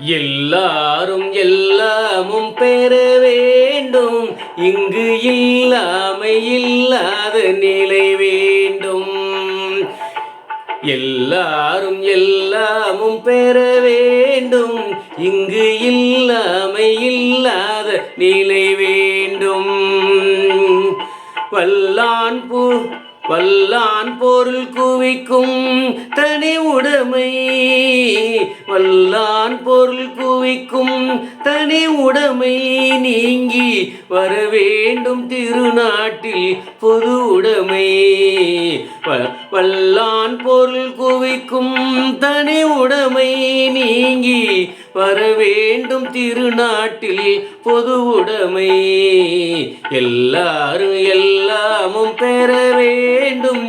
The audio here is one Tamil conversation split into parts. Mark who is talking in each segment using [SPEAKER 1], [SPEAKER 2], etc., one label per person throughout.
[SPEAKER 1] எல்லாரும் எல்லாமும் பெற வேண்டும், இங்கு இல்லாமை இல்லாத நிலை வேண்டும். எல்லாரும் எல்லாமும் பெற வேண்டும், இங்கு இல்லாமை இல்லாத நிலை வேண்டும். வல்லான் பொருள் குவிக்கும் தனி உடைமை, வல்லான் பொருள் குவிக்கும் தனி உடைமை நீங்கி வர வேண்டும் திருநாட்டில் பொது உடைமை. வல்லான் பொருள் குவிக்கும் தனி உடைமை நீங்கி வர வேண்டும் திருநாட்டில் பொது உடைமை. எல்லாரும் எல்லாமும் பெற வேண்டும்,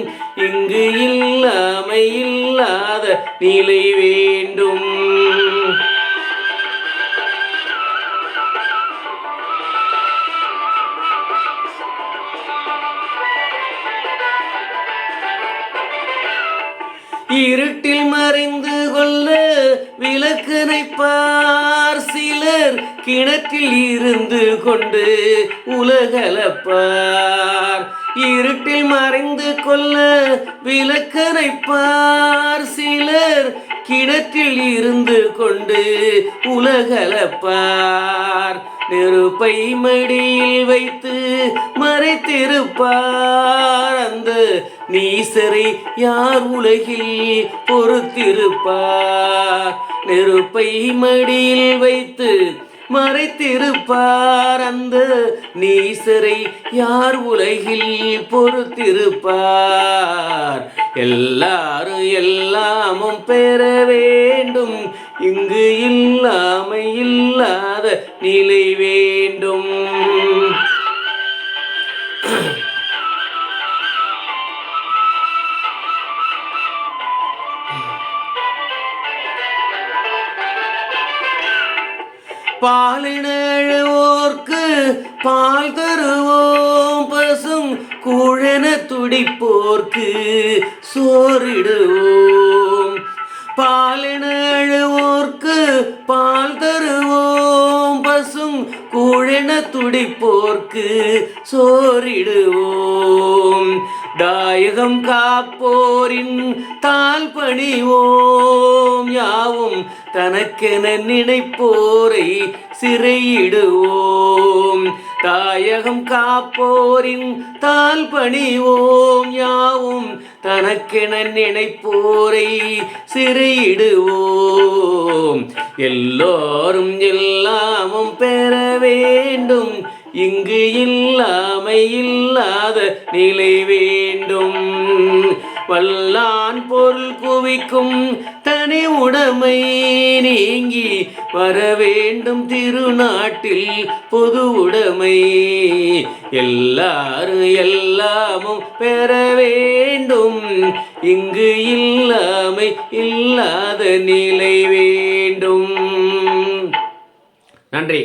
[SPEAKER 1] இங்கு இல்லாமை இல்லாத நிலை வேண்டும். இருட்டில் மறைந்து கொள்ள விளக்கனைப்பார், சிலர் கிணற்றில் இருந்து கொண்டு உலகளப்பார். இருட்டில் மறைந்து கொள்ள விளக்கனைப்பார், சிலர் கிணற்றில் இருந்து கொண்டு உலகளப்பார். நெருப்பை மடியில் வைத்து மறைத்திருப்பார், அந்த நீசரை யார் உலகில் பொறுத்திருப்பார். நெருப்பை மடியில் வைத்து மறைத்திருப்பார், அந்த நீசரை யார் உலகில் பொறுத்திருப்பார். எல்லாரும் எல்லாமும் பெற வேண்டும், இங்கு இல்லாமை இல்லாத நிலை வேண்டும். பாலினழுவோர்க்கு பால் தருவோம், பசும் கூழென துடிப்போர்க்கு சோறிடுவோம். பாலினழுவோர்க்கு பால் தருவோம், பசும் கூழென துடிப்போர்க்கு சோறிடுவோம். தாயகம் காப்போரின் தாழ் பணிவோம், யாவும் தனக்கென நினைப்போரை சிறையிடுவோம். தாயகம் காப்போரின் தாழ் பணிவோம், யாவும் தனக்கென நினைப்போரை சிறையிடுவோம். எல்லோரும் எல்லாமும் பெற வேண்டும், இங்கு இல்லாமை இல்லாத நிலை வேண்டும். வல்லான் பொருள் குவிக்கும் தனி உடைமை நீங்கி வர வேண்டும் திருநாட்டில் பொது உடைமை. எல்லாரும் எல்லாமும் பெற வேண்டும், இங்கு இல்லாமை இல்லாத நிலை வேண்டும். நன்றி.